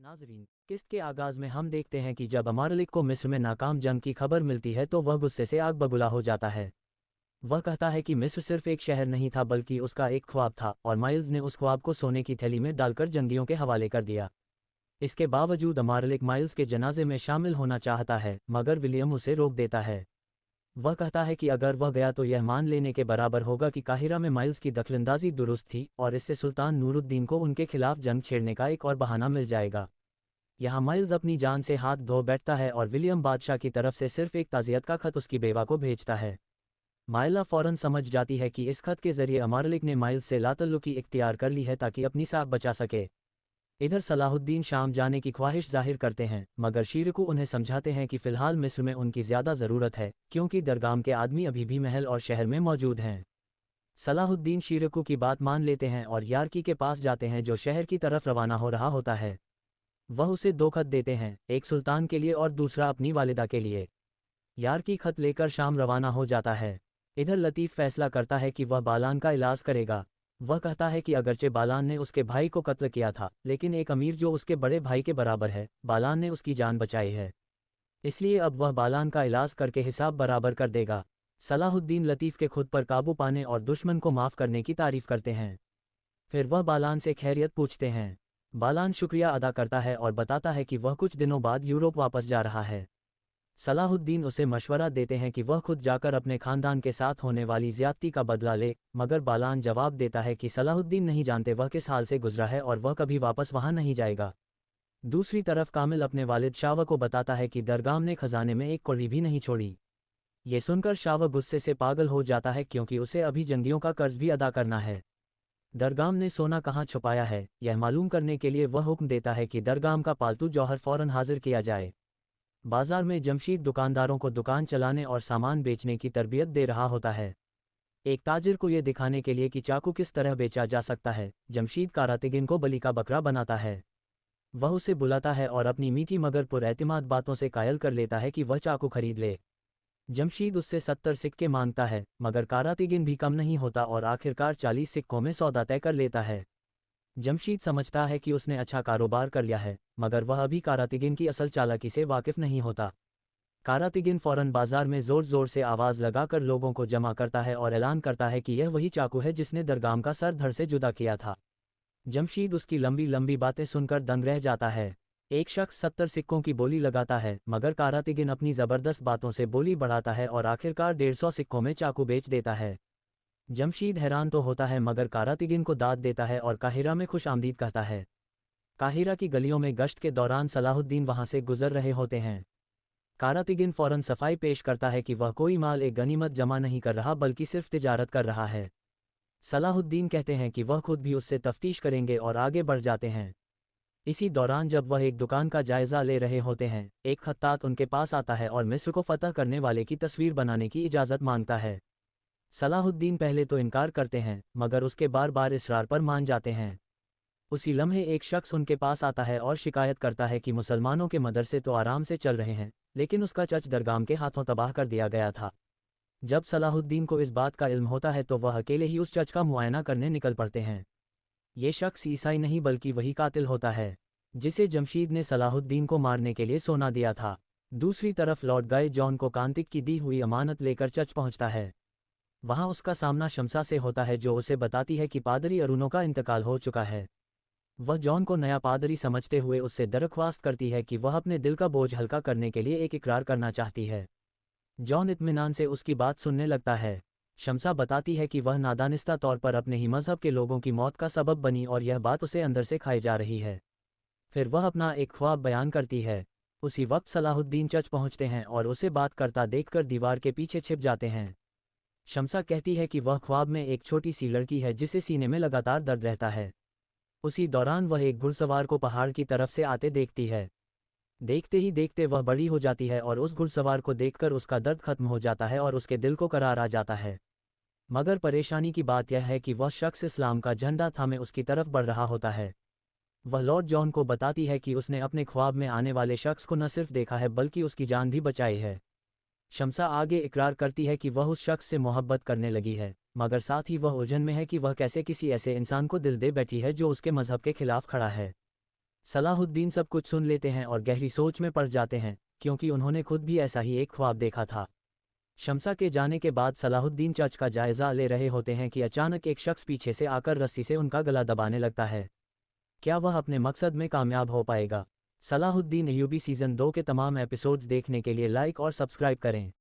नाजरीन, किस्त के आगाज में हम देखते हैं कि जब अमारलिक को मिस्र में नाकाम जंग की खबर मिलती है तो वह गुस्से से आग बबूला हो जाता है। वह कहता है कि मिस्र सिर्फ एक शहर नहीं था बल्कि उसका एक ख्वाब था और माइल्स ने उस ख्वाब को सोने की थैली में डालकर जंगियों के हवाले कर दिया। इसके बावजूद अमारलिक माइल्स के जनाजे में शामिल होना चाहता है मगर विलियम उसे रोक देता है। वह कहता है कि अगर वह गया तो यह मान लेने के बराबर होगा कि काहिरा में माइल्स की दखलंदाजी दुरुस्त थी और इससे सुल्तान नूरुद्दीन को उनके खिलाफ जंग छेड़ने का एक और बहाना मिल जाएगा। यहाँ माइल्स अपनी जान से हाथ धो बैठता है और विलियम बादशाह की तरफ से सिर्फ एक ताज़ियत का खत उसकी बेवा को भेजता है। माइला फौरन समझ जाती है कि इस खत के जरिए अमारलिक ने माइल्स से लातल्लुकी इख्तियार कर ली है ताकि अपनी साख बचा सके। इधर सलाहुद्दीन शाम जाने की ख्वाहिश जाहिर करते हैं मगर शीरकू उन्हें समझाते हैं कि फ़िलहाल मिस्र में उनकी ज़्यादा ज़रूरत है क्योंकि दरगाम के आदमी अभी भी महल और शहर में मौजूद हैं। सलाहुद्दीन शीरकू की बात मान लेते हैं और यार्की के पास जाते हैं जो शहर की तरफ रवाना हो रहा होता है। वह उसे दो खत देते हैं, एक सुल्तान के लिए और दूसरा अपनी वालिदा के लिए। यार्की खत लेकर शाम रवाना हो जाता है। इधर लतीफ़ फैसला करता है कि वह बालान का इलाज करेगा। वह कहता है कि अगरचे बालान ने उसके भाई को कत्ल किया था लेकिन एक अमीर जो उसके बड़े भाई के बराबर है, बालान ने उसकी जान बचाई है, इसलिए अब वह बालान का इलाज करके हिसाब बराबर कर देगा। सलाहुद्दीन लतीफ़ के खुद पर काबू पाने और दुश्मन को माफ़ करने की तारीफ़ करते हैं। फिर वह बालान से खैरियत पूछते हैं। बालान शुक्रिया अदा करता है और बताता है कि वह कुछ दिनों बाद यूरोप वापस जा रहा है। सलाहुद्दीन उसे मशवरा देते हैं कि वह खुद जाकर अपने खानदान के साथ होने वाली ज़्यादती का बदला ले, मगर बालान जवाब देता है कि सलाहुद्दीन नहीं जानते वह किस हाल से गुजरा है और वह कभी वापस वहां नहीं जाएगा। दूसरी तरफ कामिल अपने वालिद शावा को बताता है कि दरगाम ने खजाने में एक कौड़ी भी नहीं छोड़ी। ये सुनकर शावा गुस्से से पागल हो जाता है क्योंकि उसे अभी जंगियों का कर्ज भी अदा करना है। दरगाम ने सोना कहाँ छुपाया है यह मालूम करने के लिए वह हुक्म देता है कि दरगाम का पालतू जौहर फौरन हाजिर किया जाए। बाजार में जमशीद दुकानदारों को दुकान चलाने और सामान बेचने की तरबियत दे रहा होता है। एक ताजिर को यह दिखाने के लिए कि चाकू किस तरह बेचा जा सकता है, जमशीद कारातिगिन को बलि का बकरा बनाता है। वह उसे बुलाता है और अपनी मीठी मगर पुरएतिमाद बातों से कायल कर लेता है कि वह चाकू खरीद ले। जमशीद उससे 70 सिक्के मांगता है मगर कारातिगिन भी कम नहीं होता और आखिरकार 40 सिक्कों में सौदा तय कर लेता है। जमशीद समझता है कि उसने अच्छा कारोबार कर लिया है मगर वह अभी कारातिगिन की असल चालाकी से वाकिफ नहीं होता। कारातिगिन फौरन बाजार में ज़ोर ज़ोर से आवाज़ लगाकर लोगों को जमा करता है और ऐलान करता है कि यह वही चाकू है जिसने दरगाम का सर धड़ से जुदा किया था। जमशीद उसकी लंबी लंबी बातें सुनकर दंग रह जाता है। एक शख्स 70 सिक्कों की बोली लगाता है मगर कारातिगिन अपनी ज़बरदस्त बातों से बोली बढ़ाता है और आखिरकार 150 सिक्कों में चाकू बेच देता है। जमशीद हैरान तो होता है मगर कारातिगिन को दाद देता है और काहिरा में खुश आमदीद कहता है। काहिरा की गलियों में गश्त के दौरान सलाहुद्दीन वहां से गुजर रहे होते हैं। कारातिगिन फौरन सफाई पेश करता है कि वह कोई माल एक गनीमत जमा नहीं कर रहा बल्कि सिर्फ तिजारत कर रहा है। सलाहुद्दीन कहते हैं कि वह खुद भी उससे तफ्तीश करेंगे और आगे बढ़ जाते हैं। इसी दौरान जब वह एक दुकान का जायजा ले रहे होते हैं, एक खत्तात उनके पास आता है और मिस्र को फतह करने वाले की तस्वीर बनाने की इजाज़त मांगता है। सलाहुद्दीन पहले तो इनकार करते हैं मगर उसके बार बार इसरार पर मान जाते हैं। उसी लम्हे एक शख्स उनके पास आता है और शिकायत करता है कि मुसलमानों के मदरसे तो आराम से चल रहे हैं लेकिन उसका चच दरगाम के हाथों तबाह कर दिया गया था। जब सलाहुद्दीन को इस बात का इल्म होता है तो वह अकेले ही उस चच का मुआयना करने निकल पड़ते हैं। ये शख्स ईसाई नहीं बल्कि वही कातिल होता है जिसे जमशीद ने सलाहुद्दीन को मारने के लिए सोना दिया था। दूसरी तरफ लॉर्ड गाय जॉन को कांतिक की दी हुई अमानत लेकर चच पहुंचता है। वहां उसका सामना शमसा से होता है जो उसे बताती है कि पादरी अरुणों का इंतकाल हो चुका है। वह जॉन को नया पादरी समझते हुए उससे दरख्वास्त करती है कि वह अपने दिल का बोझ हल्का करने के लिए एक इकरार करना चाहती है। जॉन इत्मीनान से उसकी बात सुनने लगता है। शमसा बताती है कि वह नादानिस्ता तौर पर अपने ही मज़हब के लोगों की मौत का सबब बनी और यह बात उसे अंदर से खाई जा रही है। फिर वह अपना एक ख्वाब बयान करती है। उसी वक्त सलाहुद्दीन चच पहुंचते हैं और उसे बात करता देखकर दीवार के पीछे छिप जाते हैं। शमसा कहती है कि वह ख्वाब में एक छोटी सी लड़की है जिसे सीने में लगातार दर्द रहता है। उसी दौरान वह एक घुड़सवार को पहाड़ की तरफ से आते देखती है। देखते ही देखते वह बड़ी हो जाती है और उस घुड़सवार को देखकर उसका दर्द खत्म हो जाता है और उसके दिल को करार आ जाता है। मगर परेशानी की बात यह है कि वह शख्स इस्लाम का झंडा थामे उसकी तरफ बढ़ रहा होता है। वह लॉर्ड जॉन को बताती है कि उसने अपने ख्वाब में आने वाले शख्स को न सिर्फ देखा है बल्कि उसकी जान भी बचाई है। शमसा आगे इकरार करती है कि वह उस शख्स से मोहब्बत करने लगी है मगर साथ ही वह उलझन में है कि वह कैसे किसी ऐसे इंसान को दिल दे बैठी है जो उसके मजहब के खिलाफ खड़ा है। सलाहुद्दीन सब कुछ सुन लेते हैं और गहरी सोच में पड़ जाते हैं, क्योंकि उन्होंने खुद भी ऐसा ही एक ख्वाब देखा था। शम्सा के जाने के बाद सलाहुद्दीन चर्च का जायजा ले रहे होते हैं कि अचानक एक शख्स पीछे से आकर रस्सी से उनका गला दबाने लगता है। क्या वह अपने मकसद में कामयाब हो पाएगा? सलाहुद्दीन अय्यूबी सीज़न 2 के तमाम एपिसोड्स देखने के लिए लाइक और सब्सक्राइब करें।